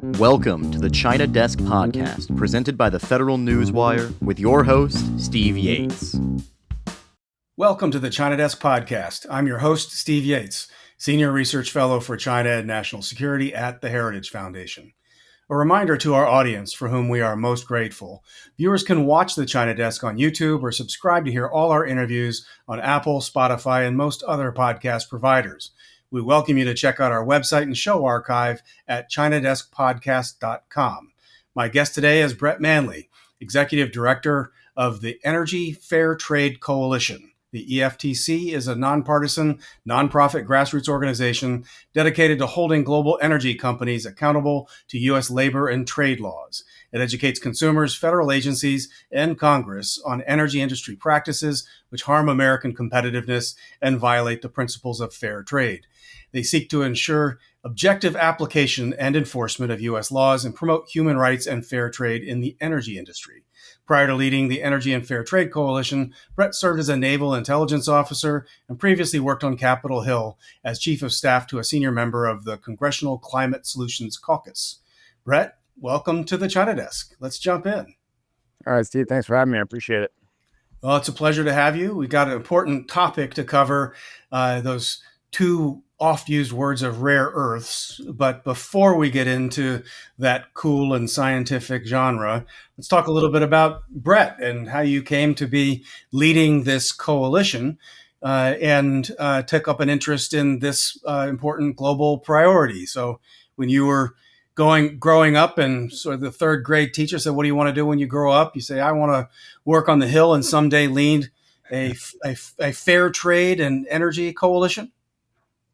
Welcome to the China Desk Podcast, presented by the Federal Newswire, with your host, Steve Yates. Welcome to the China Desk Podcast. I'm your host, Steve Yates, Senior Research Fellow for China and National Security at the Heritage Foundation. A reminder to our audience, for whom we are most grateful. Viewers can watch the China Desk on YouTube or subscribe to hear all our interviews on Apple, Spotify, and most other podcast providers. We welcome you to check out our website and show archive at ChinaDeskPodcast.com. My guest today is Bret Manley, Executive Director of the Energy Fair Trade Coalition. The EFTC is a nonpartisan, nonprofit grassroots organization dedicated to holding global energy companies accountable to U.S. labor and trade laws. It educates consumers, federal agencies, and Congress on energy industry practices which harm American competitiveness and violate the principles of fair trade. They seek to ensure objective application and enforcement of U.S. laws and promote human rights and fair trade in the energy industry. Prior to leading the Energy and Fair Trade Coalition, Bret served as a naval intelligence officer and previously worked on Capitol Hill as chief of staff to a senior member of the Congressional Climate Solutions Caucus. Bret, welcome to the China Desk. Let's jump in. All right, Steve, thanks for having me. I appreciate it. Well, it's a pleasure to have you. We've got an important topic to cover, those two oft-used words of rare earths. But before we get into that cool and scientific genre, let's talk a little bit about Bret and how you came to be leading this coalition and took up an interest in this important global priority. So when you were growing up, and sort of the third grade teacher said, "What do you want to do when you grow up?" You say, "I want to work on the Hill and someday lead a fair trade and energy coalition."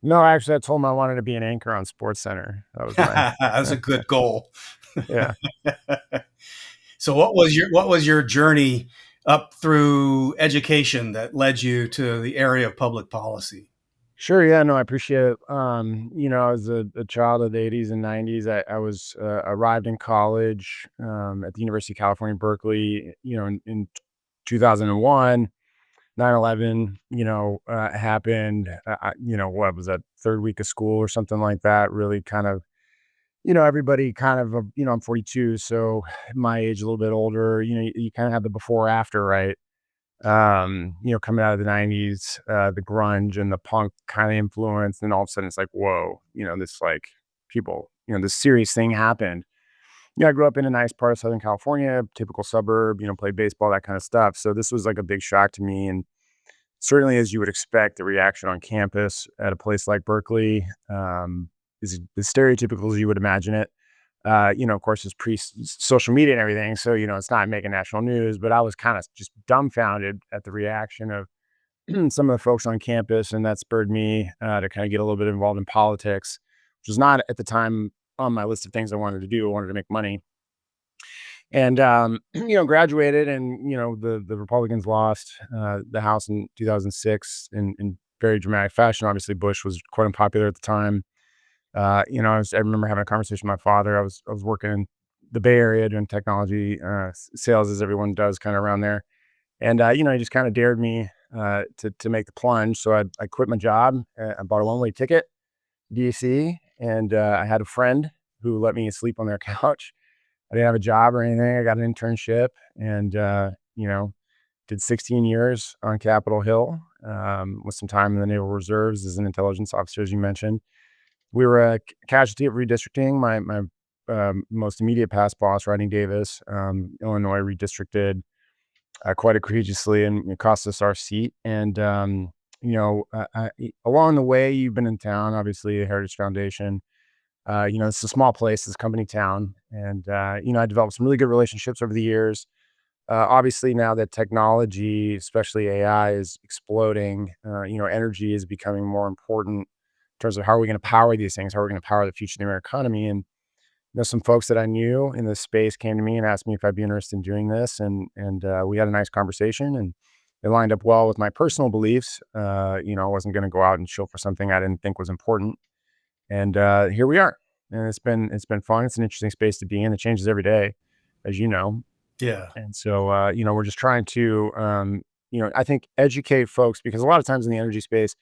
No, actually, I told him I wanted to be an anchor on SportsCenter. That was my. That's a good goal. Yeah. So, what was your journey up through education that led you to the area of public policy? Sure. Yeah. No, I appreciate it. As a child of the 80s and 90s, I was arrived in college at the University of California, Berkeley. In 2001. 9/11, happened, what was that, third week of school or something like that, really kind of, everybody kind of, I'm 42, so my age, a little bit older, you kind of have the before after, right? Coming out of the 90s, the grunge and the punk kind of influence, and all of a sudden it's like, whoa, this like people, this serious thing happened. I grew up in a nice part of Southern California, typical suburb, played baseball, that kind of stuff. So this was like a big shock to me. And certainly, as you would expect, the reaction on campus at a place like Berkeley is as stereotypical as you would imagine it. Of course, it's pre-social media and everything. So, it's not making national news, but I was kind of just dumbfounded at the reaction of some of the folks on campus. And that spurred me to kind of get a little bit involved in politics, which was not at the time on my list of things I wanted to do. I wanted to make money. And, graduated, and, the Republicans lost the House in 2006 in very dramatic fashion. Obviously, Bush was quite unpopular at the time. I remember having a conversation with my father. I was working in the Bay Area doing technology sales, as everyone does kind of around there. And, he just kind of dared me to make the plunge. So I quit my job. I bought a one-way ticket, DC, and I had a friend who let me sleep on their couch. I didn't have a job or anything. I got an internship and, did 16 years on Capitol Hill with some time in the Naval Reserves as an intelligence officer, as you mentioned. We were a casualty of redistricting. My most immediate past boss, Rodney Davis, Illinois, redistricted quite egregiously, and it cost us our seat. And, along the way, you've been in town, obviously, Heritage Foundation. It's a small place, it's a company town. And, I developed some really good relationships over the years. Obviously, now that technology, especially AI, is exploding, energy is becoming more important in terms of how are we going to power these things, how are we going to power the future of the American economy. And, some folks that I knew in this space came to me and asked me if I'd be interested in doing this. And we had a nice conversation, and it lined up well with my personal beliefs. I wasn't going to go out and shill for something I didn't think was important. And here we are. And it's been fun. It's an interesting space to be in. It changes every day, as you know. Yeah. And so, we're just trying to, I think educate folks, because a lot of times in the energy space,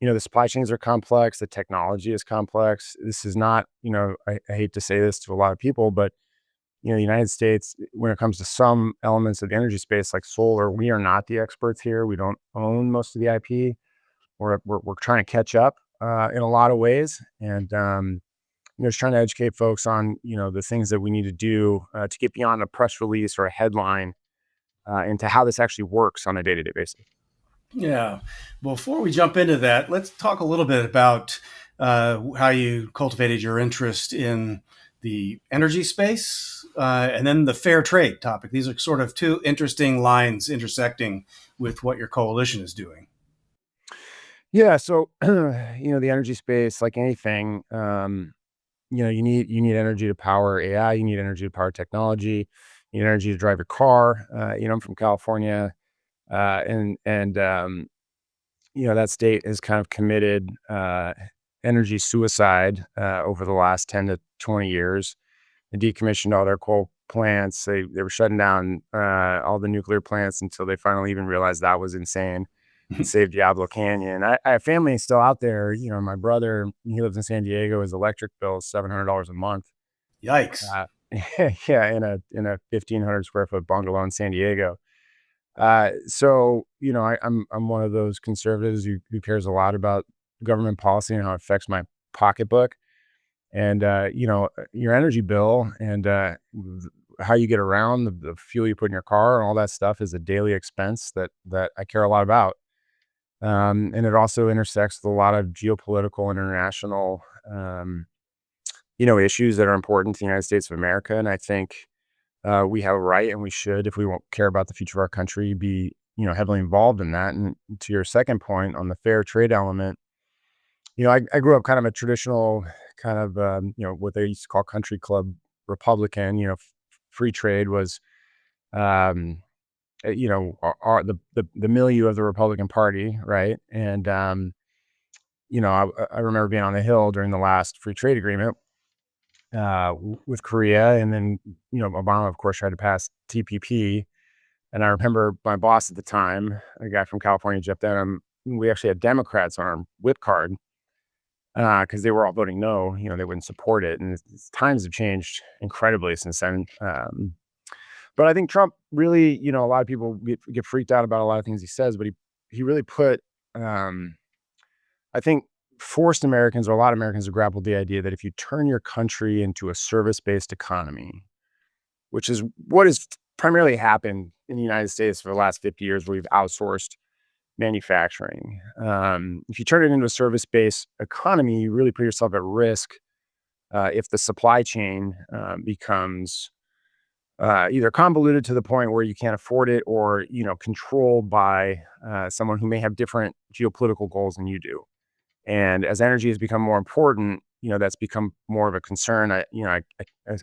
The supply chains are complex. The technology is complex. This is not, I hate to say this to a lot of people, but the United States, when it comes to some elements of the energy space, like solar, we are not the experts here. We don't own most of the IP. We're trying to catch up in a lot of ways, and just trying to educate folks on the things that we need to do to get beyond a press release or a headline into how this actually works on a day-to-day basis. Yeah. Before we jump into that, let's talk a little bit about how you cultivated your interest in the energy space and then the fair trade topic. These are sort of two interesting lines intersecting with what your coalition is doing. Yeah, so the energy space, like anything, you need energy to power AI, you need energy to power technology, you need energy to drive your car. I'm from California, and that state has kind of committed energy suicide over the last 10 to 20 years. They decommissioned all their coal plants. They were shutting down all the nuclear plants until they finally even realized that was insane and saved Diablo Canyon. I have family still out there. My brother, he lives in San Diego. His electric bill is $700 a month. Yikes. Uh, yeah, in a 1,500 square foot bungalow in San Diego. So I'm one of those conservatives who cares a lot about government policy and how it affects my pocketbook. And your energy bill and how you get around the fuel you put in your car and all that stuff is a daily expense that I care a lot about. And it also intersects with a lot of geopolitical and international issues that are important to the United States of America. And I think we have a right, and we should, if we won't care about the future of our country, be heavily involved in that. And to your second point on the fair trade element, I grew up kind of a traditional kind of what they used to call country club Republican. Free trade was the milieu of the Republican Party, right? And I remember being on the Hill during the last free trade agreement with Korea, and then Obama, of course, tried to pass TPP. And I remember my boss at the time, a guy from California, Jeff Denham. We actually had Democrats on our whip card because they were all voting no. They wouldn't support it, and times have changed incredibly since then. But I think Trump really, a lot of people get freaked out about a lot of things he says, but he really put, I think, forced Americans, or a lot of Americans, to grapple with the idea that if you turn your country into a service-based economy, which is what has primarily happened in the United States for the last 50 years, where we've outsourced manufacturing. If you turn it into a service-based economy, you really put yourself at risk if the supply chain becomes either convoluted to the point where you can't afford it, or controlled by someone who may have different geopolitical goals than you do. And as energy has become more important, that's become more of a concern. I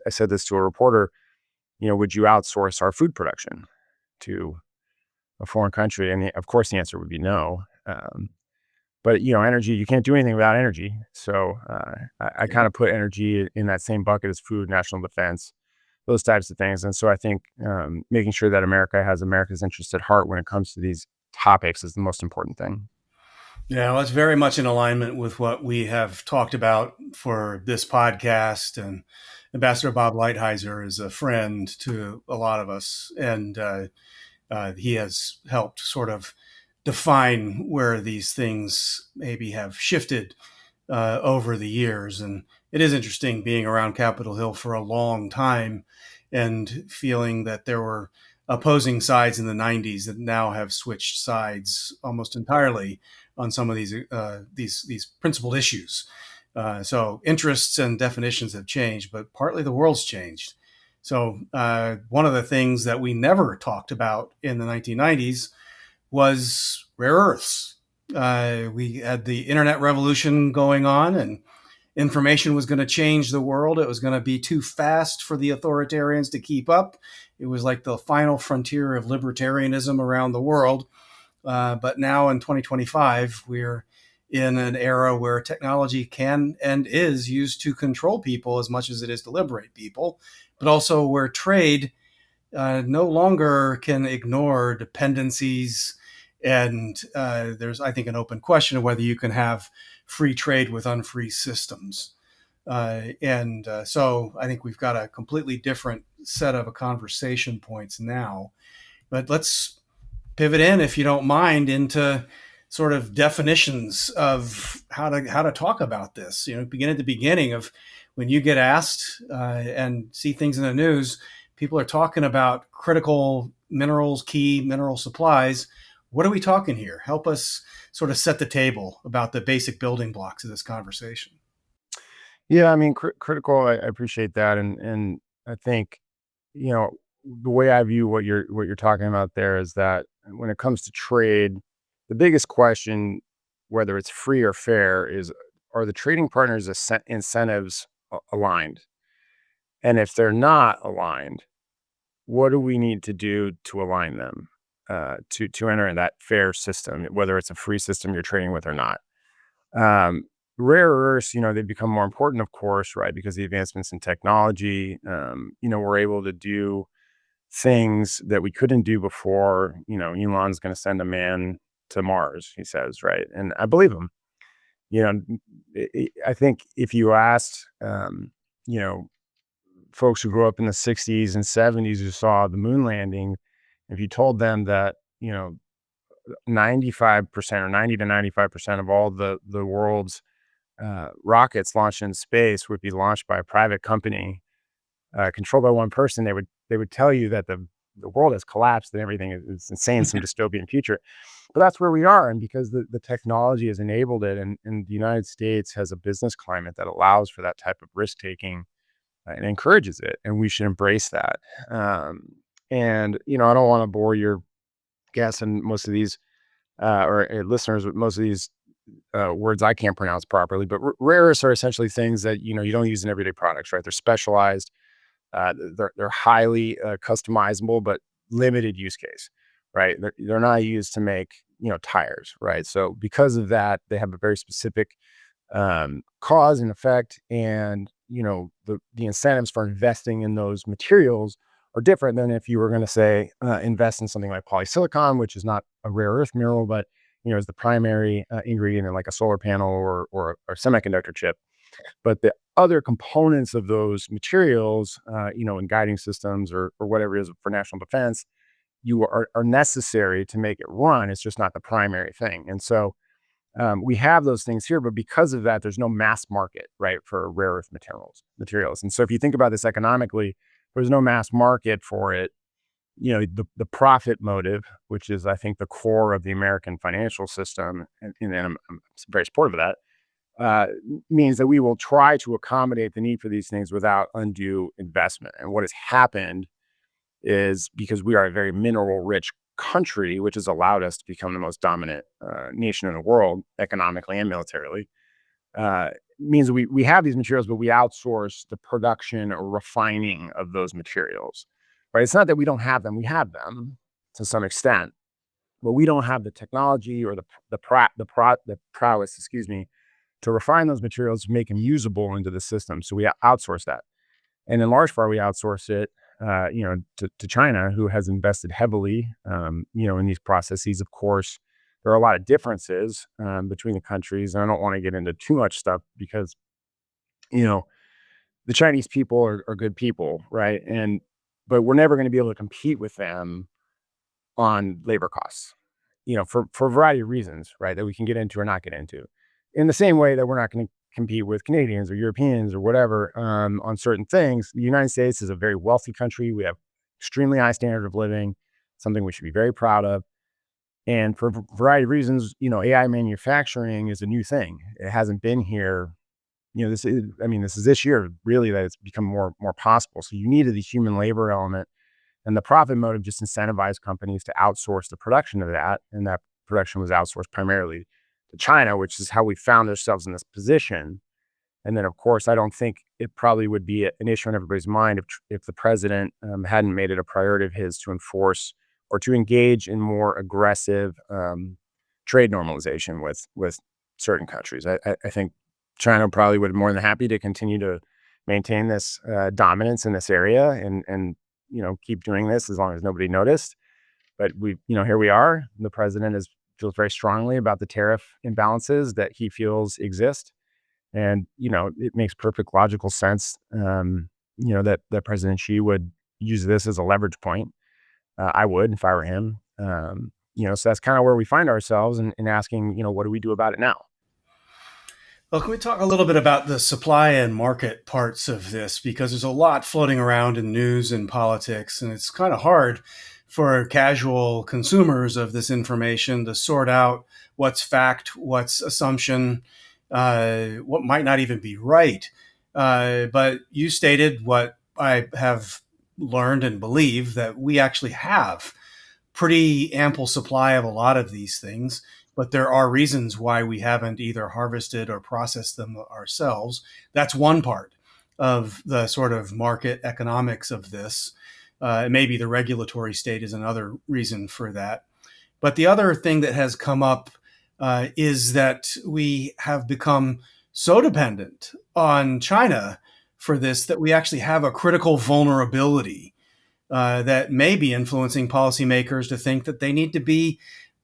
said this to a reporter. Would you outsource our food production to a foreign country? And of course, the answer would be no. But energy, you can't do anything without energy. So I kind of put energy in that same bucket as food, national defense, those types of things. And so I think making sure that America has America's interest at heart when it comes to these topics is the most important thing. Yeah, well, it's very much in alignment with what we have talked about for this podcast. And Ambassador Bob Lighthizer is a friend to a lot of us, and he has helped sort of define where these things maybe have shifted over the years. And it is interesting being around Capitol Hill for a long time and feeling that there were opposing sides in the 90s that now have switched sides almost entirely on some of these principled issues. So interests and definitions have changed, but partly the world's changed. So one of the things that we never talked about in the 1990s was rare earths. We had the internet revolution going on, and information was going to change the world. It was going to be too fast for the authoritarians to keep up. It was like the final frontier of libertarianism around the world. But now in 2025, we're in an era where technology can and is used to control people as much as it is to liberate people, but also where trade no longer can ignore dependencies And there's, I think, an open question of whether you can have free trade with unfree systems. So I think we've got a completely different set of conversation points now. But let's pivot in, if you don't mind, into sort of definitions of how to talk about this. Begin at the beginning of when you get asked and see things in the news. People are talking about critical minerals, key mineral supplies. What are we talking here? Help us sort of set the table about the basic building blocks of this conversation. Yeah, I mean, critical. I appreciate that, and I think you know the way I view what you're talking about there is that when it comes to trade, the biggest question, whether it's free or fair, is are the trading partners' incentives aligned? And if they're not aligned, what do we need to do to align them to enter in that fair system, whether it's a free system you're trading with or not? Um, Rare earths, they've become more important, of course, right? Because the advancements in technology, we're able to do things that we couldn't do before. Elon's going to send a man to Mars, he says, right? And I believe him. You know, I think if you asked, you know, folks who grew up in the 60s and 70s who saw the moon landing, if you told them that, 95% or 90 to 95% of all the world's rockets launched in space would be launched by a private company controlled by one person, they would tell you that the world has collapsed and everything is insane, some dystopian future. But that's where we are, and because the technology has enabled it, and the United States has a business climate that allows for that type of risk taking and encourages it, and we should embrace that. Um, and I don't want to bore your guests and most of these or listeners with most of these words I can't pronounce properly, but rare earths are essentially things that you don't use in everyday products, right? They're specialized, they're highly customizable, but limited use case, right? They're not used to make tires, right? So because of that, they have a very specific cause and effect, and the incentives for investing in those materials are different than if you were going to say invest in something like polysilicon, which is not a rare earth mineral, but is the primary ingredient in like a solar panel or semiconductor chip. But the other components of those materials, in guiding systems or whatever it is for national defense, are necessary to make it run. It's just not the primary thing. And so we have those things here, but because of that, there's no mass market, right, for rare earth materials. And so if you think about this economically, there's no mass market for it. The profit motive, which is, I think, the core of the American financial system, and I'm very supportive of that, means that we will try to accommodate the need for these things without undue investment. And what has happened is, because we are a very mineral rich country, which has allowed us to become the most dominant nation in the world economically and militarily, means we have these materials, but we outsource the production or refining of those materials. Right? It's not that we don't have them; we have them to some extent, but we don't have the technology or the prowess, excuse me, to refine those materials to make them usable into the system. So we outsource that, and in large part, we outsource it, to China, who has invested heavily, in these processes. Of course, there are a lot of differences between the countries, and I don't want to get into too much stuff because, you know, the Chinese people are good people, right? But we're never going to be able to compete with them on labor costs, for a variety of reasons, right? That we can get into or not get into. In the same way that we're not going to compete with Canadians or Europeans or whatever on certain things. The United States is a very wealthy country. We have extremely high standard of living, something we should be very proud of. And for a variety of reasons, AI manufacturing is a new thing. It hasn't been here. This is this year really that it's become more possible. So you needed the human labor element, and the profit motive just incentivized companies to outsource the production of that. And that production was outsourced primarily to China, which is how we found ourselves in this position. And then, of course, I don't think it probably would be an issue on everybody's mind if the president hadn't made it a priority of his to enforce or to engage in more aggressive trade normalization with certain countries. I think China probably would be more than happy to continue to maintain this dominance in this area and keep doing this as long as nobody noticed. But here we are. The president feels very strongly about the tariff imbalances that he feels exist. And, it makes perfect logical sense, that President Xi would use this as a leverage point. I would if I were him. So that's kind of where we find ourselves in asking, what do we do about it now? Well, can we talk a little bit about the supply and market parts of this? Because there's a lot floating around in news and politics, and it's kind of hard for casual consumers of this information to sort out what's fact, what's assumption, what might not even be right. But you stated what I have learned and believe, that we actually have pretty ample supply of a lot of these things, but there are reasons why we haven't either harvested or processed them ourselves. That's one part of the sort of market economics of this. Maybe the regulatory state is another reason for that. But the other thing that has come up is that we have become so dependent on China for this that we actually have a critical vulnerability that may be influencing policymakers to think that they need to be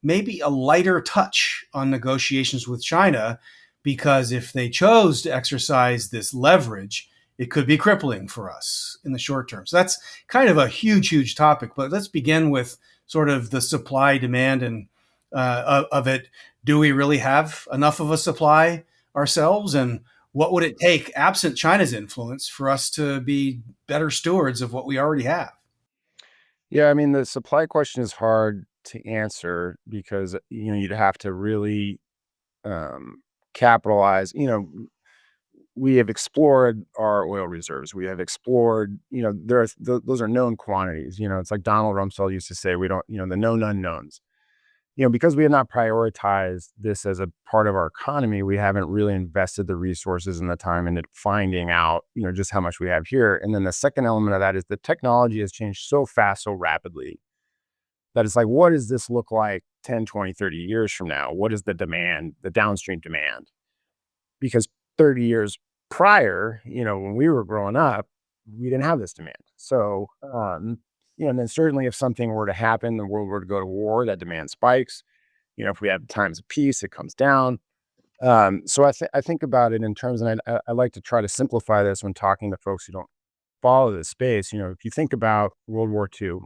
maybe a lighter touch on negotiations with China, because if they chose to exercise this leverage, it could be crippling for us in the short term. So that's kind of a huge, huge topic. But let's begin with sort of the supply, demand, and of it. Do we really have enough of a supply ourselves? And what would it take, absent China's influence, for us to be better stewards of what we already have? Yeah, I mean, the supply question is hard to answer because, you'd have to really um, capitalize. We have explored our oil reserves. We have explored, those are known quantities. It's like Donald Rumsfeld used to say, we don't, the known unknowns. Because we have not prioritized this as a part of our economy, we haven't really invested the resources and the time into finding out, just how much we have here. And then the second element of that is the technology has changed so fast, so rapidly that it's like, what does this look like 10, 20, 30 years from now? What is the demand, the downstream demand? Because 30 years prior, when we were growing up, we didn't have this demand. So, and then certainly if something were to happen, the world were to go to war, that demand spikes. If we have times of peace, it comes down. So I think about it in terms, and I like to try to simplify this when talking to folks who don't follow this space. If you think about World War II,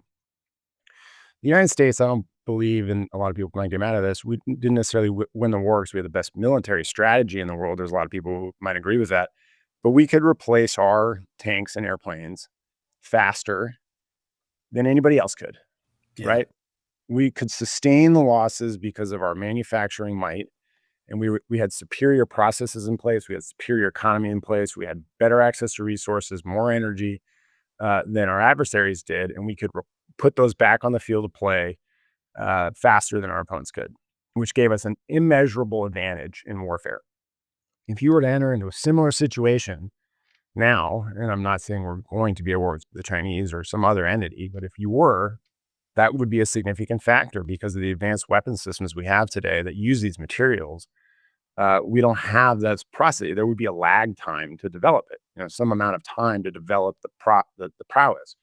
the United States, I don't believe, and a lot of people might get mad at this, we didn't necessarily win the war because we had the best military strategy in the world. There's a lot of people who might agree with that. But we could replace our tanks and airplanes faster than anybody else could, Yeah. right? We could sustain the losses because of our manufacturing might, and we had superior processes in place. We had superior economy in place. We had better access to resources, more energy than our adversaries did, and we could put those back on the field of play faster than our opponents could, which gave us an immeasurable advantage in warfare. If you were to enter into a similar situation now, and I'm not saying we're going to be at war with the Chinese or some other entity, but if you were, that would be a significant factor because of the advanced weapon systems we have today that use these materials. We don't have that process. There would be a lag time to develop it, some amount of time to develop the prowess.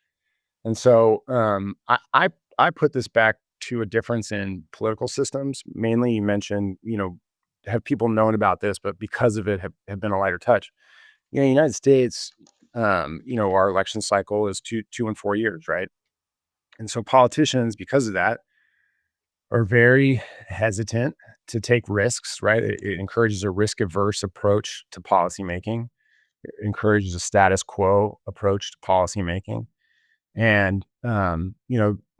And so I put this back to a difference in political systems. Mainly, you mentioned, have people known about this, but because of it have been a lighter touch. In the United States, our election cycle is 2 and 4 years, right? And so politicians, because of that, are very hesitant to take risks, right? It encourages a risk-averse approach to policymaking. It encourages a status quo approach to policymaking. And,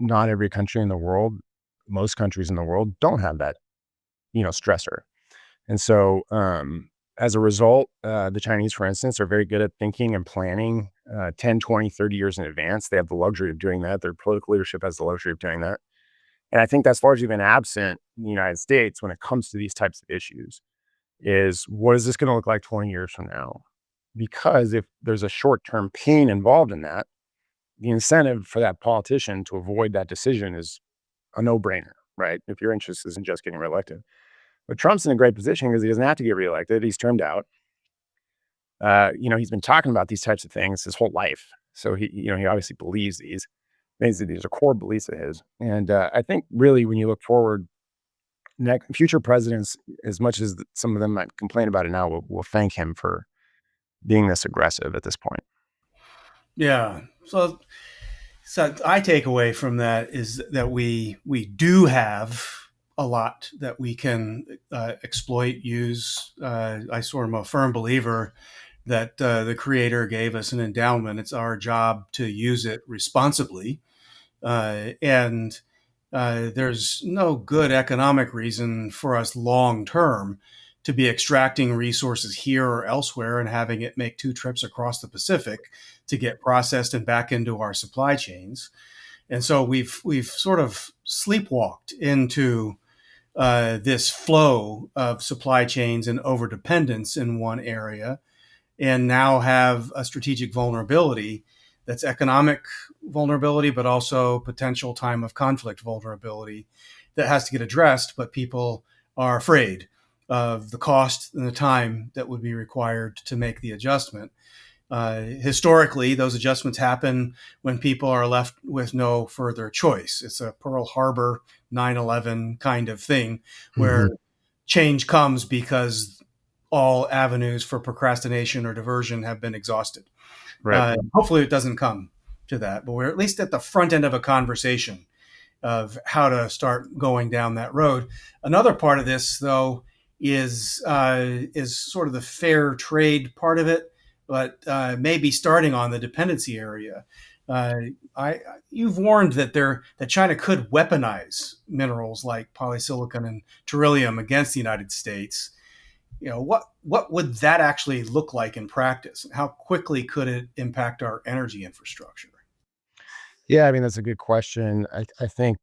not every country in the world, most countries in the world don't have that, stressor. And so, as a result, the Chinese, for instance, are very good at thinking and planning 10, 20, 30 years in advance. They have the luxury of doing that. Their political leadership has the luxury of doing that. And I think that's largely been absent in the United States when it comes to these types of issues is what is this going to look like 20 years from now? Because if there's a short-term pain involved in that, the incentive for that politician to avoid that decision is a no-brainer, right? If your interest isn't just getting reelected. But Trump's in a great position because he doesn't have to get reelected. He's termed out. He's been talking about these types of things his whole life. So he obviously believes these. Basically, these are core beliefs of his. And I think really when you look forward, future presidents, as much as some of them might complain about it now, will thank him for being this aggressive at this point. Yeah. So I take away from that is that we do have a lot that we can exploit, use. I sort of am a firm believer that the Creator gave us an endowment. It's our job to use it responsibly, and there's no good economic reason for us long term to be extracting resources here or elsewhere and having it make 2 trips across the Pacific to get processed and back into our supply chains. And so we've sort of sleepwalked into this flow of supply chains and overdependence in one area, and now have a strategic vulnerability that's economic vulnerability, but also potential time of conflict vulnerability that has to get addressed. But people are afraid of the cost and the time that would be required to make the adjustment. Historically, those adjustments happen when people are left with no further choice. It's a Pearl Harbor 9/11 kind of thing where Mhm. change comes because all avenues for procrastination or diversion have been exhausted. Right. Hopefully, it doesn't come to that, but we're at least at the front end of a conversation of how to start going down that road. Another part of this, though, is sort of the fair trade part of it, but maybe starting on the dependency area. Uh, I You've warned that China could weaponize minerals like polysilicon and beryllium against the United States. What would that actually look like in practice? How quickly could it impact our energy infrastructure? Yeah, I mean, that's a good question. I think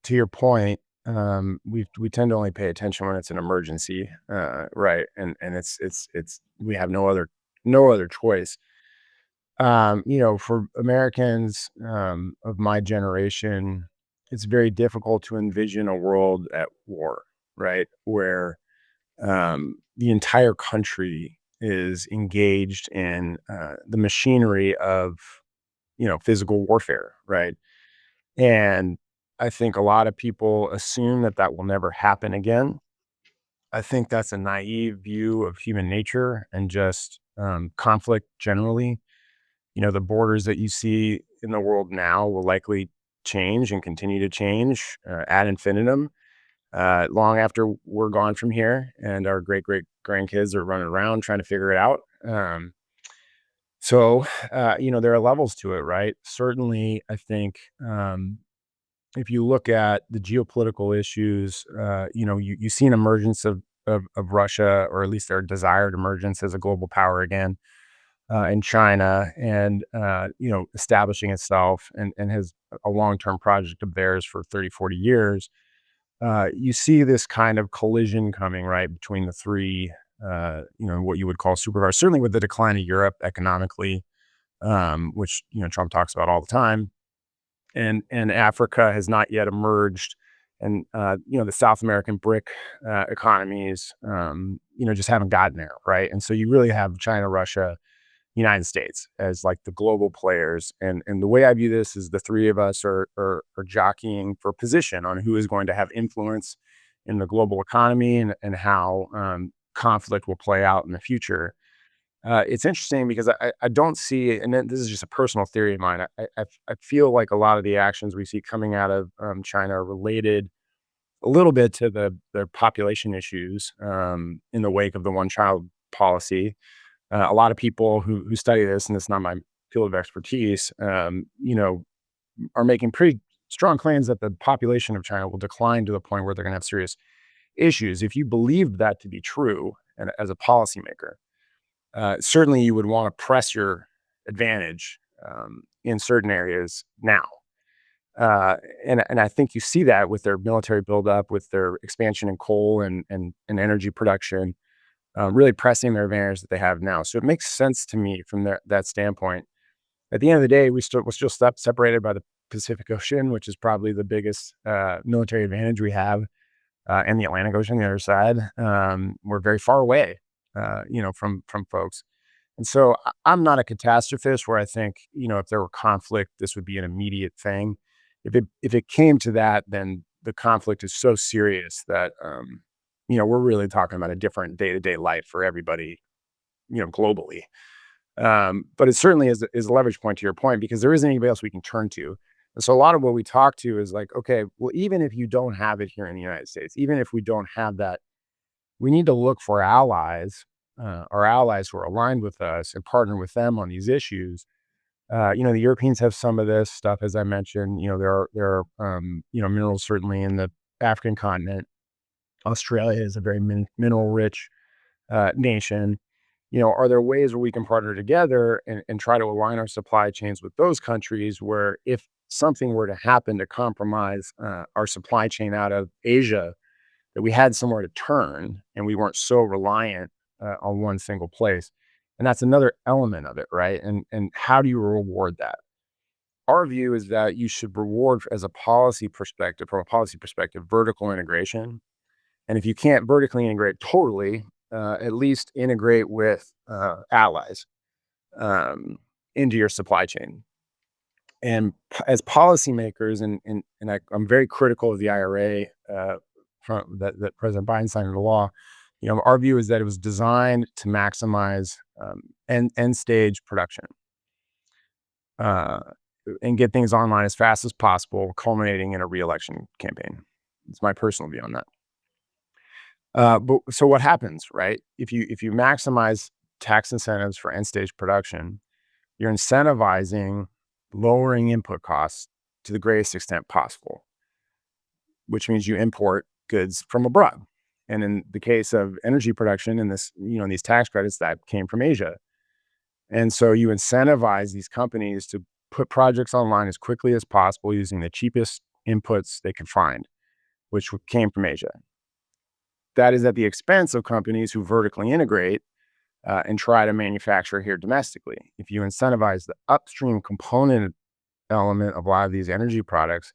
to your point, we tend to only pay attention when it's an emergency, right? And it's we have no other choice. For Americans of my generation, it's very difficult to envision a world at war, right? Where the entire country is engaged in the machinery of physical warfare, right? And I think a lot of people assume that that will never happen again. I think that's a naive view of human nature and just conflict generally. The borders that you see in the world now will likely change and continue to change ad infinitum long after we're gone from here and our great great grandkids are running around trying to figure it out. There are levels to it, right? Certainly, I think if you look at the geopolitical issues, you see an emergence of Russia, or at least their desired emergence as a global power again in China, and establishing itself and has a long term project of theirs for 30, 40 years. You see this kind of collision coming right between the three, what you would call superpowers. Certainly, with the decline of Europe economically, which Trump talks about all the time, and Africa has not yet emerged, and the South American brick economies, just haven't gotten there, right? And so you really have China, Russia, United States as like the global players, and the way I view this is the three of us are jockeying for position on who is going to have influence in the global economy and how conflict will play out in the future. It's interesting because I don't see, and then this is just a personal theory of mine. I feel like a lot of the actions we see coming out of China are related a little bit to the population issues in the wake of the one child policy. A lot of people who study this, and it's not my field of expertise, are making pretty strong claims that the population of China will decline to the point where they're going to have serious issues. If you believe that to be true, and as a policymaker, certainly you would want to press your advantage in certain areas now. And I think you see that with their military buildup, with their expansion in coal and energy production, really pressing their advantage that they have now. So it makes sense to me from that standpoint. At the end of the day, we're still separated by the Pacific Ocean, which is probably the biggest military advantage we have, and the Atlantic Ocean, the other side. We're very far away, from folks. And so I'm not a catastrophist where I think, if there were conflict, this would be an immediate thing. If it came to that, then the conflict is so serious that we're really talking about a different day-to-day life for everybody, globally. But it certainly is a leverage point to your point because there isn't anybody else we can turn to. And so a lot of what we talk to is like, okay, well, even if you don't have it here in the United States, even if we don't have that, we need to look for allies, our allies who are aligned with us and partner with them on these issues. The Europeans have some of this stuff, as I mentioned. There are minerals certainly in the African continent. Australia is a very mineral rich nation. Are there ways where we can partner together and try to align our supply chains with those countries where if something were to happen to compromise our supply chain out of Asia, that we had somewhere to turn and we weren't so reliant on one single place. And that's another element of it, right? And how do you reward that? Our view is that you should reward from a policy perspective, vertical integration. And if you can't vertically integrate totally, at least integrate with allies into your supply chain. And as policymakers, I'm very critical of the IRA that President Biden signed into law. Our view is that it was designed to maximize end stage production uh, and get things online as fast as possible, culminating in a reelection campaign. It's my personal view on that. But so what happens, right? If you maximize tax incentives for end stage production, you're incentivizing lowering input costs to the greatest extent possible, which means you import goods from abroad. And in the case of energy production in these tax credits, that came from Asia. And so you incentivize these companies to put projects online as quickly as possible using the cheapest inputs they could find, which came from Asia. That is at the expense of companies who vertically integrate and try to manufacture here domestically. If you incentivize the upstream component element of a lot of these energy products,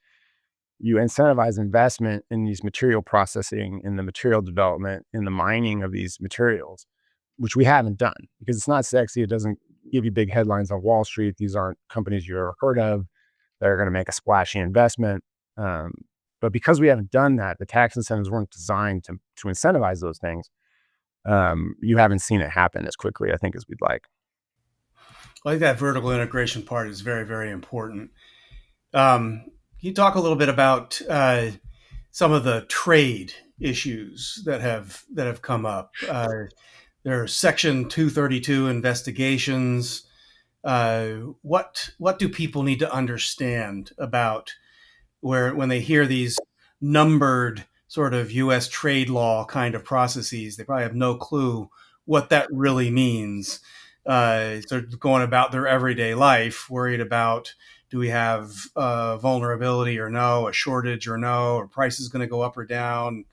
you incentivize investment in these material processing, in the material development, in the mining of these materials, which we haven't done because it's not sexy. It doesn't give you big headlines on Wall Street. These aren't companies you've ever heard of that are going to make a splashy investment. Um, but because we haven't done that, the tax incentives weren't designed to incentivize those things. You haven't seen it happen as quickly, I think, as we'd like. I think that vertical integration part is very, very important. Can you talk a little bit about some of the trade issues that have come up? There are Section 232 investigations. What do people need to understand about when they hear these numbered sort of U.S. trade law kind of processes? They probably have no clue what that really means. They're going about their everyday life, worried about, do we have vulnerability or no, a shortage or no, or price is going to go up or down.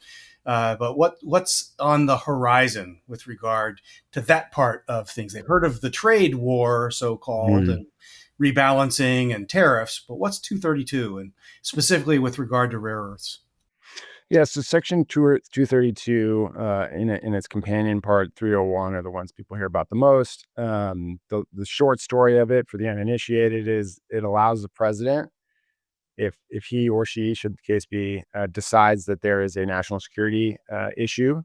But what's on the horizon with regard to that part of things? They've heard of the trade war, so called, Mm. and rebalancing and tariffs, but what's 232, and specifically with regard to rare earths? Yeah, so Section 232 in its companion part 301 are the ones people hear about the most. The short story of it for the uninitiated is it allows the president, if he or she, should the case be, decides that there is a national security issue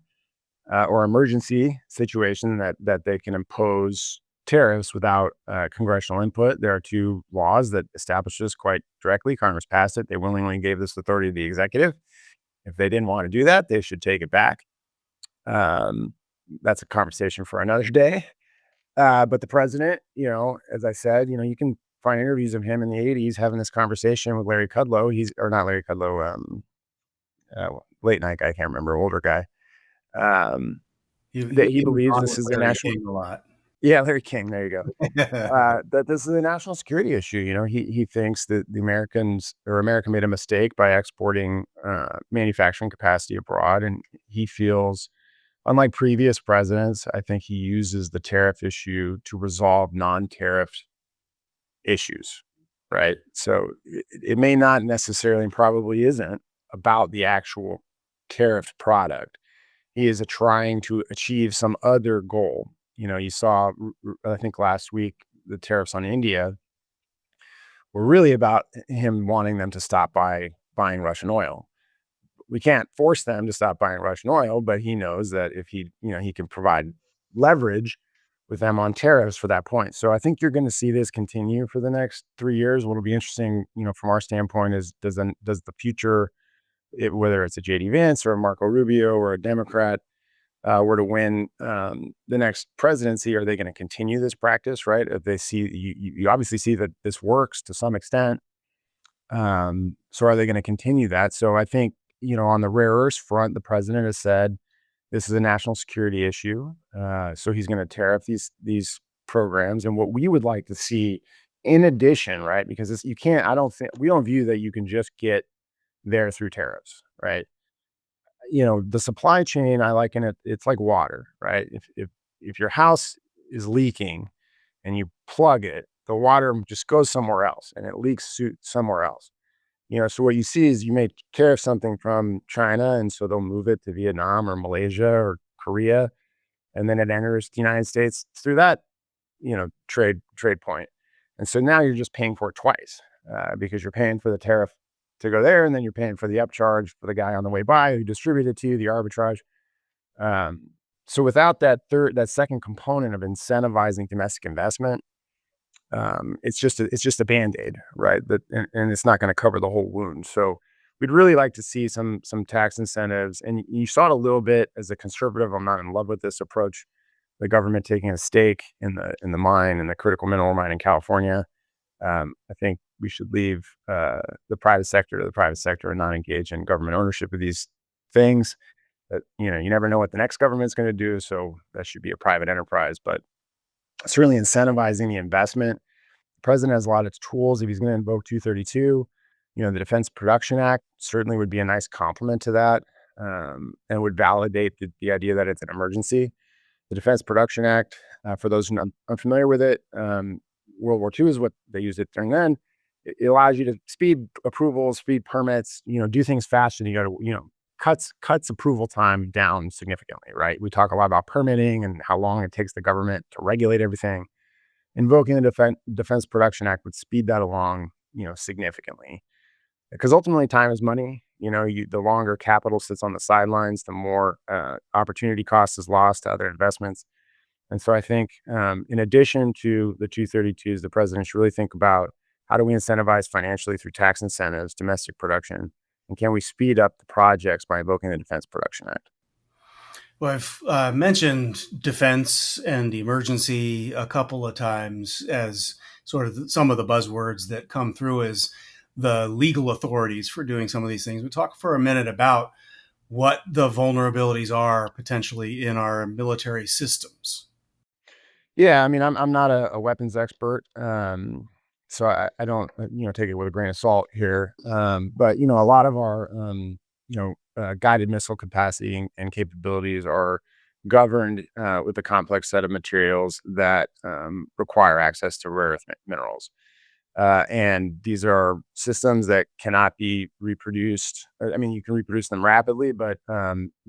or emergency situation that they can impose tariffs without congressional input. There are two laws that establish this quite directly. Congress passed it. They willingly gave this authority to the executive. If they didn't want to do that, they should take it back. Um, that's a conversation for another day. But the president, as I said, you can find interviews of him in the 80s having this conversation with Larry Kudlow. Or not Larry Kudlow, late night guy, I can't remember, older guy. That he He was believes on this with is a Larry national. King a lot. Yeah, Larry King. There you go. That this is a national security issue. He thinks that America made a mistake by exporting manufacturing capacity abroad, and he feels, unlike previous presidents, I think he uses the tariff issue to resolve non-tariff issues, right? So it may not necessarily, and probably isn't, about the actual tariffed product. He is trying to achieve some other goal. You saw, I think last week, the tariffs on India were really about him wanting them to stop buying Russian oil. We can't force them to stop buying Russian oil, but he knows that if he can provide leverage with them on tariffs for that point. So I think you're going to see this continue for the next 3 years. What'll be interesting, from our standpoint, is does the future, whether it's a JD Vance or a Marco Rubio or a Democrat, were to win the next presidency, are they going to continue this practice? Right? If they see you obviously see that this works to some extent. So are they going to continue that? So I think, on the rare earths front, the president has said this is a national security issue. So he's going to tariff these programs. And what we would like to see in addition, right? Because you can't, I don't think, we don't view that you can just get there through tariffs, right? The supply chain, I liken it, it's like water, right? If your house is leaking and you plug it, the water just goes somewhere else and it leaks somewhere else. So what you see is you may tariff something from China, and so they'll move it to Vietnam or Malaysia or Korea, and then it enters the United States through that, trade point. And so now you're just paying for it twice, because you're paying for the tariff to go there, and then you're paying for the upcharge for the guy on the way by who distributed it to you, the arbitrage. So without that second component of incentivizing domestic investment, it's just a Band-Aid, right? And it's not going to cover the whole wound. So we'd really like to see some tax incentives. And you saw it a little bit as a conservative. I'm not in love with this approach. The government taking a stake in the mine, in the critical mineral mine in California. I think we should leave the private sector to the private sector and not engage in government ownership of these things. That you never know what the next government's going to do. So that should be a private enterprise. But certainly incentivizing the investment. The president has a lot of tools. If he's going to invoke 232, the Defense Production Act certainly would be a nice complement to that, and would validate the idea that it's an emergency. The Defense Production Act, for those who are unfamiliar with it, World War II is what they used it during then. It allows you to speed approvals, speed permits, do things faster. And you got to, cuts approval time down significantly, right? We talk a lot about permitting and how long it takes the government to regulate everything. Invoking the Defense Production Act would speed that along, significantly. Because ultimately, time is money. The longer capital sits on the sidelines, the more opportunity cost is lost to other investments. And so I think, in addition to the 232s, the president should really think about how do we incentivize financially through tax incentives, domestic production, and can we speed up the projects by invoking the Defense Production Act? Well, I've mentioned defense and emergency a couple of times as sort of some of the buzzwords that come through as the legal authorities for doing some of these things. We talk for a minute about what the vulnerabilities are potentially in our military systems. Yeah, I mean, I'm not a weapons expert, so I don't take it with a grain of salt here. But a lot of our guided missile capacity and capabilities are governed with a complex set of materials that require access to rare earth minerals. And these are systems that cannot be reproduced. I mean, you can reproduce them rapidly, but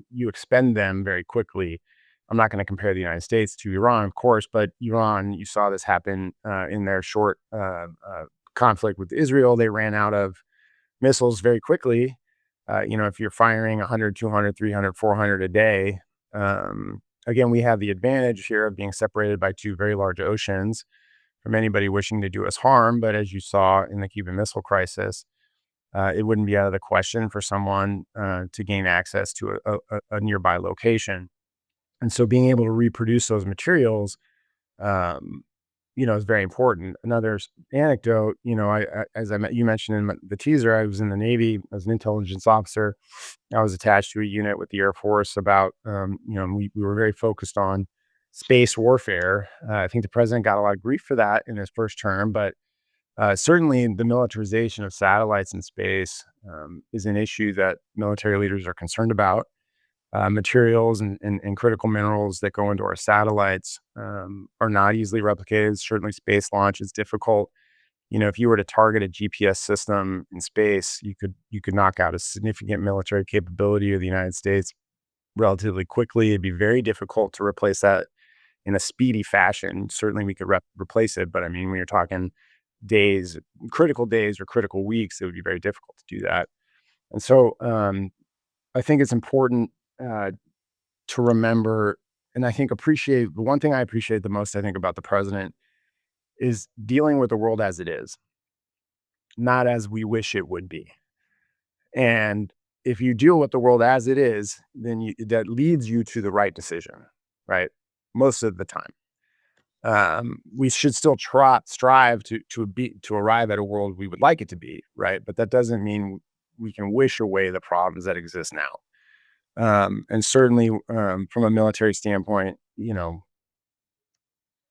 you expend them very quickly. I'm not going to compare the United States to Iran, of course, but Iran, you saw this happen in their short conflict with Israel. They ran out of missiles very quickly. If you're firing 100, 200, 300, 400 a day, again, we have the advantage here of being separated by two very large oceans from anybody wishing to do us harm. But as you saw in the Cuban Missile Crisis, it wouldn't be out of the question for someone to gain access to a nearby location. And so being able to reproduce those materials, is very important. Another anecdote, you mentioned in the teaser, I was in the Navy as an intelligence officer. I was attached to a unit with the Air Force about, we were very focused on space warfare. I think the president got a lot of grief for that in his first term, but certainly the militarization of satellites in space is an issue that military leaders are concerned about. Materials and critical minerals that go into our satellites are not easily replicated. Certainly space launch is difficult. If you were to target a GPS system in space, you could knock out a significant military capability of the United States relatively quickly. It'd be very difficult to replace that in a speedy fashion, certainly we could replace it. But I mean, when you're talking days, critical days or critical weeks, it would be very difficult to do that. And so I think it's important uh, to remember, and I think appreciate the one thing I appreciate the most, I think, about the president is dealing with the world as it is, not as we wish it would be. And if you deal with the world as it is, then that leads you to the right decision, right? Most of the time. We should still strive to arrive at a world we would like it to be, right? But that doesn't mean we can wish away the problems that exist now. And certainly, from a military standpoint,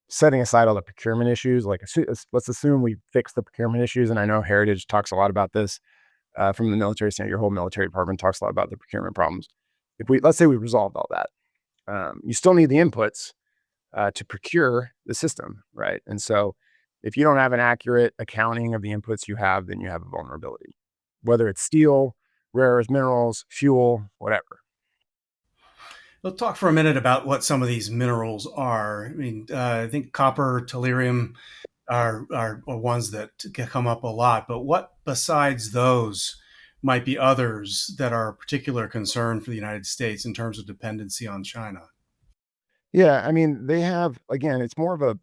setting aside all the procurement issues, like let's assume we fix the procurement issues. And I know Heritage talks a lot about this from the military standpoint. Your whole military department talks a lot about the procurement problems. If let's say we resolved all that, you still need the inputs to procure the system, right? And so, if you don't have an accurate accounting of the inputs you have, then you have a vulnerability, whether it's steel, rare earth minerals, fuel, whatever. We'll talk for a minute about what some of these minerals are. I mean, I think copper, tellurium are ones that come up a lot. But what besides those might be others that are a particular concern for the United States in terms of dependency on China? Yeah, I mean, they have again, it's more of a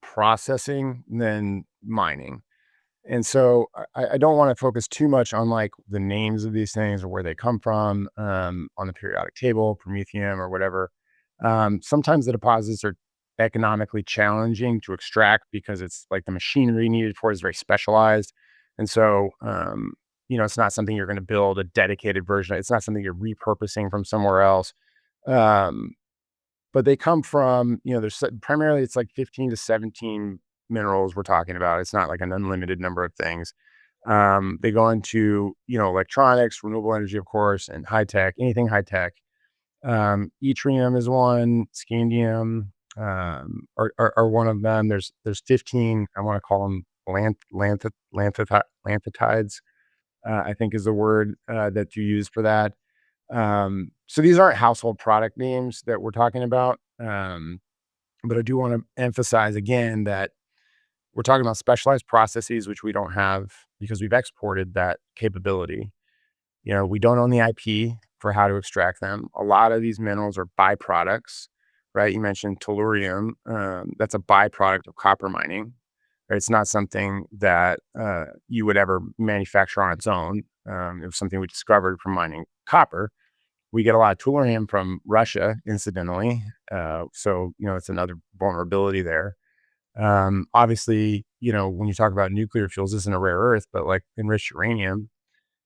processing than mining. And so I don't want to focus too much on like the names of these things or where they come from on the periodic table, Prometheum or whatever. Sometimes the deposits are economically challenging to extract because it's like the machinery needed for it is very specialized. And so, it's not something you're going to build a dedicated version. It's not something you're repurposing from somewhere else. Um, but they come from, primarily it's like 15 to 17 minerals we're talking about. It's not like an unlimited number of things. They go into, electronics, renewable energy, of course, and high tech, anything high tech. Yttrium is one, scandium are one of them. There's 15, I want to call them lanthatides, I think is the word that you use for that. So these aren't household product names that we're talking about. But I do want to emphasize again that we're talking about specialized processes, which we don't have because we've exported that capability. We don't own the IP for how to extract them. A lot of these minerals are byproducts, right? You mentioned tellurium. That's a byproduct of copper mining. Right? It's not something that you would ever manufacture on its own. It was something we discovered from mining copper. We get a lot of tellurium from Russia, incidentally. It's another vulnerability there. Obviously, when you talk about nuclear fuels, this isn't a rare earth, but like enriched uranium,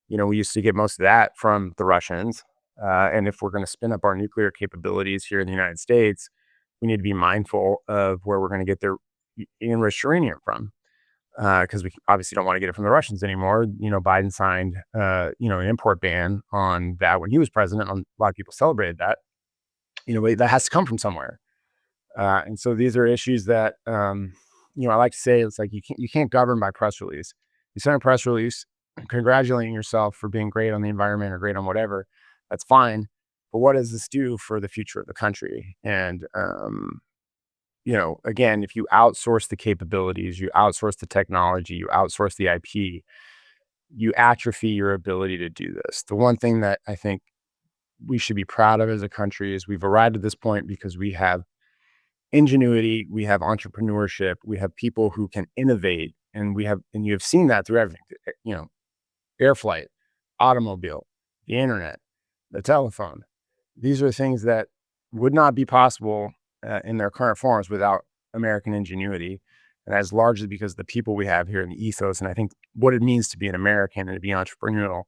we used to get most of that from the Russians. And if we're going to spin up our nuclear capabilities here in the United States, we need to be mindful of where we're going to get their enriched uranium from. Because we obviously don't want to get it from the Russians anymore. Biden signed, an import ban on that when he was president. A lot of people celebrated that. But that has to come from somewhere. And so these are issues that, I like to say it's like you can't govern by press release. You send a press release congratulating yourself for being great on the environment or great on whatever. That's fine. But what does this do for the future of the country? And again, if you outsource the capabilities, you outsource the technology, you outsource the IP, you atrophy your ability to do this. The one thing that I think we should be proud of as a country is we've arrived at this point because we have ingenuity, we have entrepreneurship, we have people who can innovate, and you have seen that through everything, air flight, automobile, the internet, the telephone. These are things that would not be possible in their current forms without American ingenuity. And that's largely because of the people we have here in the ethos. And I think what it means to be an American and to be entrepreneurial.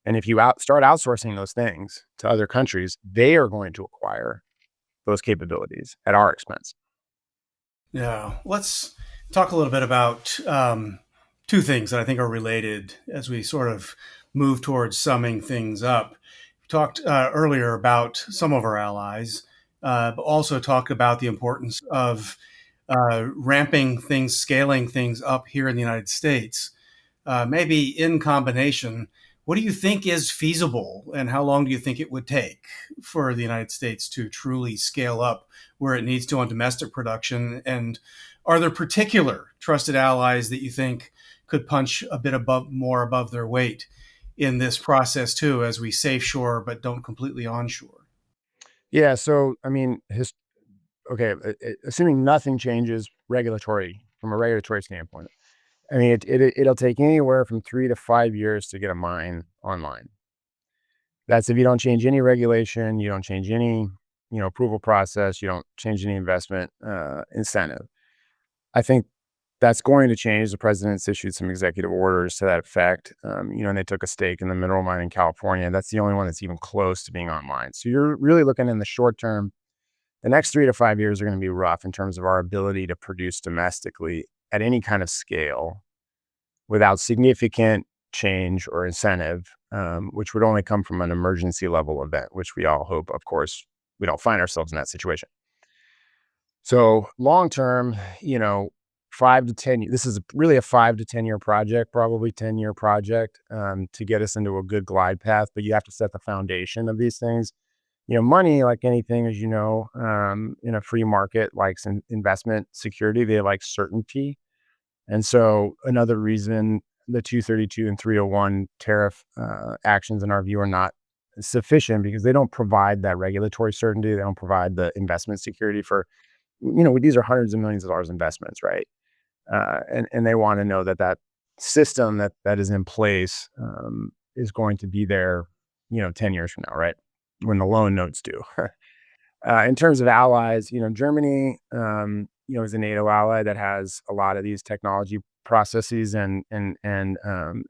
And if you start outsourcing those things to other countries, they are going to acquire those capabilities at our expense. Yeah, let's talk a little bit about two things that I think are related as we sort of move towards summing things up. We talked earlier about some of our allies, but also talked about the importance of ramping things, scaling things up here in the United States, maybe in combination what do you think is feasible, and how long do you think it would take for the United States to truly scale up where it needs to on domestic production? And are there particular trusted allies that you think could punch a bit more above their weight in this process too, as we safe shore but don't completely onshore? Yeah, so, I mean, okay, assuming nothing changes from a regulatory standpoint, I mean, it'll take anywhere from 3 to 5 years to get a mine online. That's if you don't change any regulation, you don't change any, approval process, you don't change any investment, incentive. I think that's going to change. The president's issued some executive orders to that effect, and they took a stake in the mineral mine in California. That's the only one that's even close to being online. So you're really looking in the short term. The next 3 to 5 years are gonna be rough in terms of our ability to produce domestically at any kind of scale without significant change or incentive, which would only come from an emergency level event, which we all hope, of course, we don't find ourselves in that situation. So long term, 5 to 10 this is really a 5 to 10-year project, probably 10-year project, to get us into a good glide path, but you have to set the foundation of these things. Money, like anything, as in a free market, likes investment security. They like certainty. And so another reason the 232 and 301 tariff actions, in our view, are not sufficient because they don't provide that regulatory certainty. They don't provide the investment security for, these are hundreds of millions of dollars investments, right? And they want to know that that system that is in place is going to be there, 10 years from now, right? When the loan notes do. In terms of allies, Germany, is a NATO ally that has a lot of these technology processes and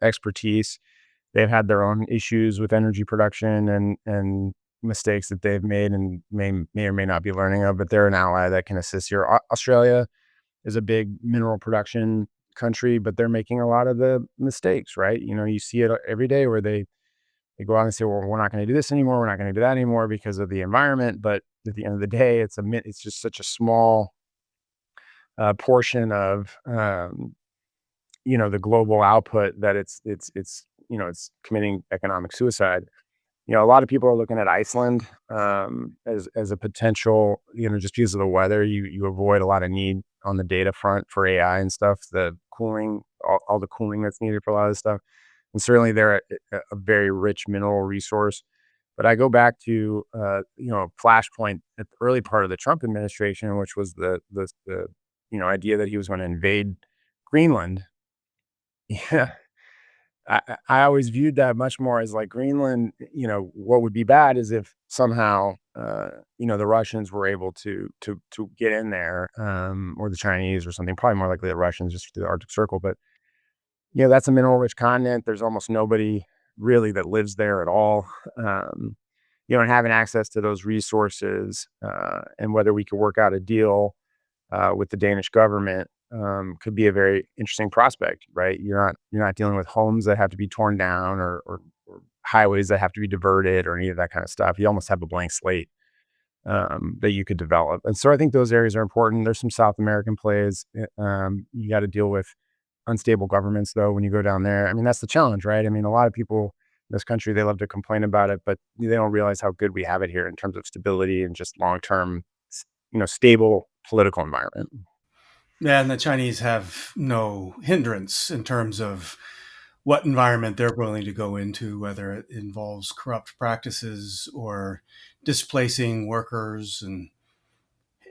expertise. They've had their own issues with energy production and mistakes that they've made and may or may not be learning of, but they're an ally that can assist here. Australia is a big mineral production country, but they're making a lot of the mistakes, right? You see it every day where they go out and say, "Well, we're not gonna do this anymore. We're not gonna do that anymore because of the environment." But at the end of the day, it's just such a small, portion of, the global output that it's committing economic suicide. A lot of people are looking at Iceland, as a potential, just because of the weather, you avoid a lot of need on the data front for AI and stuff, the cooling, all the cooling that's needed for a lot of this stuff. And certainly they're a very rich mineral resource. But I go back to, a flashpoint at the early part of the Trump administration, which was the idea that he was going to invade Greenland. Yeah, I always viewed that much more as like Greenland. What would be bad is if somehow, the Russians were able to get in there, or the Chinese or something. Probably more likely the Russians, just through the Arctic Circle. But that's a mineral-rich continent. There's almost nobody really that lives there at all. Um, and having access to those resources, and whether we could work out a deal, with the Danish government, could be a very interesting prospect, right? You're not dealing with homes that have to be torn down or highways that have to be diverted or any of that kind of stuff. You almost have a blank slate, that you could develop. And so I think those areas are important. There's some South American plays. You got to deal with unstable governments, though, when you go down there. I mean, that's the challenge, right? I mean, a lot of people in this country, they love to complain about it, but they don't realize how good we have it here in terms of stability and just long term, stable political environment. Yeah, and the Chinese have no hindrance in terms of what environment they're willing to go into, whether it involves corrupt practices or displacing workers and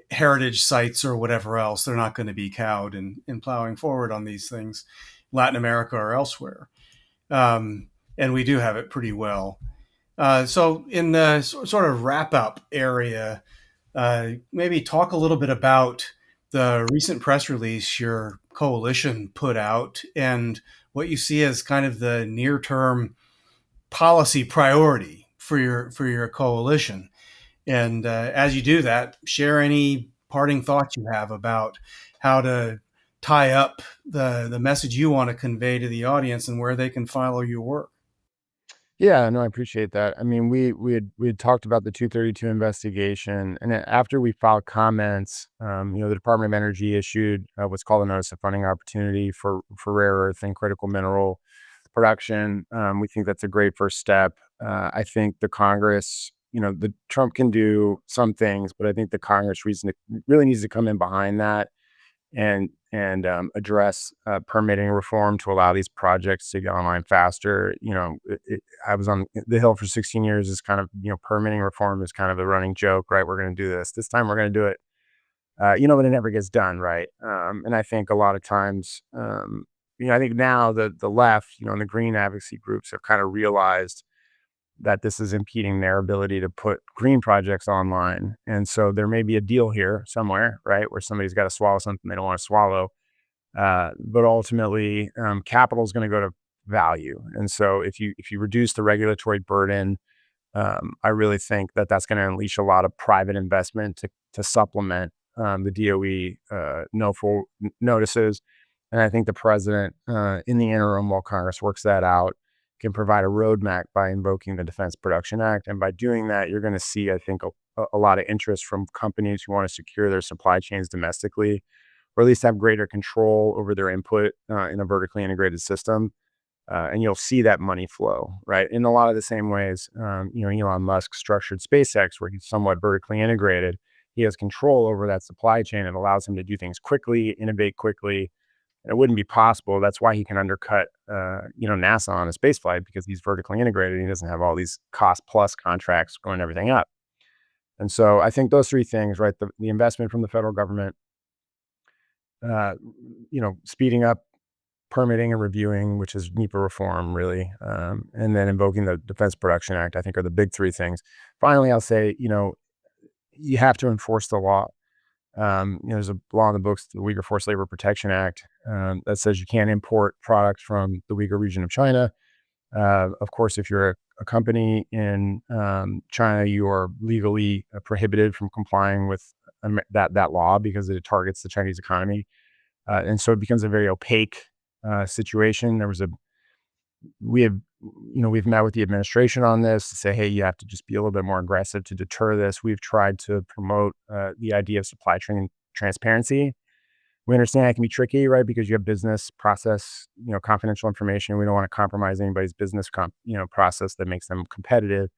heritage sites or whatever else. They're not going to be cowed in plowing forward on these things, Latin America or elsewhere. And we do have it pretty well. So, in the sort of wrap up area, maybe talk a little bit about the recent press release your coalition put out and what you see as kind of the near term policy priority for your coalition. And as you do that, share any parting thoughts you have about how to tie up the message you want to convey to the audience and where they can follow your work. Yeah, no, I appreciate that. I mean, we had talked about the 232 investigation, and then after we filed comments, the Department of Energy issued, what's called a notice of funding opportunity for rare earth and critical mineral production. We think that's a great first step. I think the Congress, the Trump can do some things, but I think the Congress really needs to come in behind that and address permitting reform to allow these projects to get online faster. I was on the Hill for 16 years. Is kind of permitting reform is kind of a running joke, right? We're going to do this time. We're going to do it. But it never gets done, right? And I think a lot of times, I think now the left, and the green advocacy groups have kind of realized that this is impeding their ability to put green projects online. And so there may be a deal here somewhere, right, where somebody's got to swallow something they don't want to swallow. But ultimately, capital is going to go to value. And so if you reduce the regulatory burden, I really think that that's going to unleash a lot of private investment to supplement the DOE no full notices. And I think the president, in the interim, while Congress works that out, can provide a roadmap by invoking the Defense Production Act. And by doing that, you're going to see, I think, a lot of interest from companies who want to secure their supply chains domestically, or at least have greater control over their input in a vertically integrated system. And you'll see that money flow, right? In a lot of the same ways, Elon Musk structured SpaceX, where he's somewhat vertically integrated. He has control over that supply chain. It allows him to do things quickly, innovate quickly. And it wouldn't be possible. That's why he can undercut, NASA on a space flight, because he's vertically integrated. He doesn't have all these cost plus contracts going everything up. And so I think those three things, right? The investment from the federal government, speeding up permitting and reviewing, which is NEPA reform, really, and then invoking the Defense Production Act, I think, are the big three things. Finally, I'll say, you have to enforce the law. There's a law in the books, the Uyghur Forced Labor Protection Act, that says you can't import products from the Uyghur region of China. Of course, if you're a company in China, you are legally prohibited from complying with that law because it targets the Chinese economy. And so it becomes a very opaque situation. We've met with the administration on this to say, hey, you have to just be a little bit more aggressive to deter this. We've tried to promote the idea of supply chain transparency. We understand it can be tricky, right? Because you have business process, confidential information. We don't want to compromise anybody's business process that makes them competitive.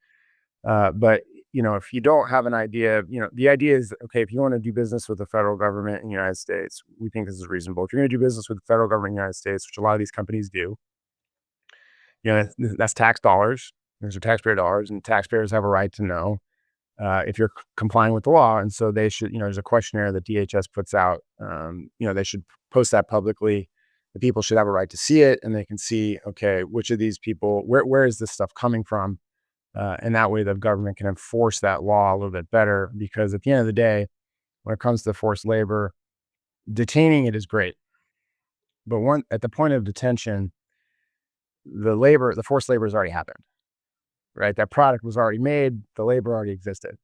But if you don't have an idea, the idea is, okay, if you want to do business with the federal government in the United States, we think this is reasonable. If you're going to do business with the federal government in the United States, which a lot of these companies do, that's tax dollars. Those are taxpayer dollars, and taxpayers have a right to know if you're complying with the law. And so they should, there's a questionnaire that DHS puts out. They should post that publicly. The people should have a right to see it, and they can see, okay, which of these people, where is this stuff coming from? And that way the government can enforce that law a little bit better, because at the end of the day, when it comes to forced labor, detaining it is great. But at the point of detention, the forced labor has already happened, right? That product was already made, the labor already existed.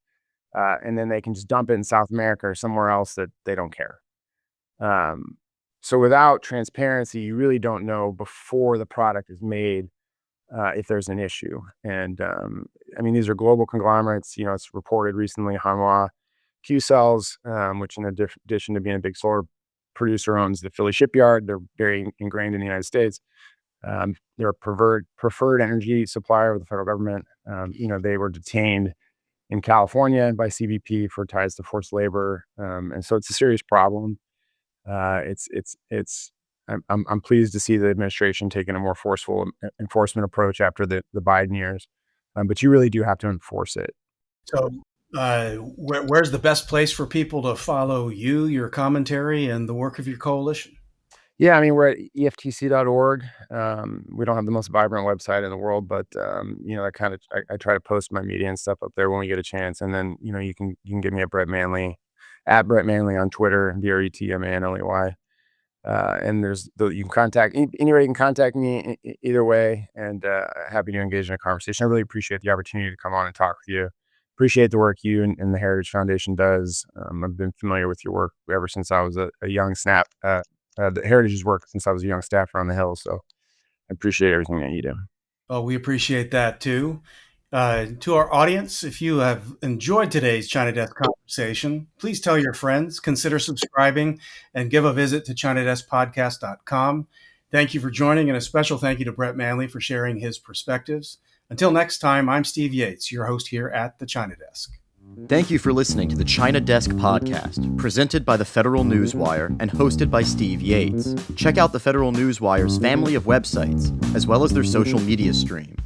And then they can just dump it in South America or somewhere else that they don't care. So without transparency, you really don't know before the product is made if there's an issue. And these are global conglomerates. It's reported recently, Hanwha Q-Cells, which in addition to being a big solar producer, owns the Philly shipyard. They're very ingrained in the United States. They're a preferred energy supplier of the federal government. They were detained in California by CBP for ties to forced labor. And so it's a serious problem. I'm pleased to see the administration taking a more forceful enforcement approach after the Biden years. But you really do have to enforce it. So where's the best place for people to follow you, your commentary, and the work of your coalition? Yeah, we're at EFTC.org. We don't have the most vibrant website in the world, but I try to post my media and stuff up there when we get a chance. And then you can get me at Bret Manley, on Twitter, BRETMANLEY. And you can contact anybody can contact me either way, and happy to engage in a conversation. I really appreciate the opportunity to come on and talk with you. Appreciate the work you and the Heritage Foundation does. I've been familiar with your work ever since I was a young snap. The Heritage's work since I was a young staffer on the Hill. So I appreciate everything that you do. Oh, we appreciate that too. To our audience, if you have enjoyed today's China Desk conversation, please tell your friends, consider subscribing, and give a visit to ChinaDeskPodcast.com. Thank you for joining, and a special thank you to Bret Manley for sharing his perspectives. Until next time, I'm Steve Yates, your host here at the China Desk. Thank you for listening to the China Desk podcast, presented by the Federal Newswire and hosted by Steve Yates. Check out the Federal Newswire's family of websites, as well as their social media stream.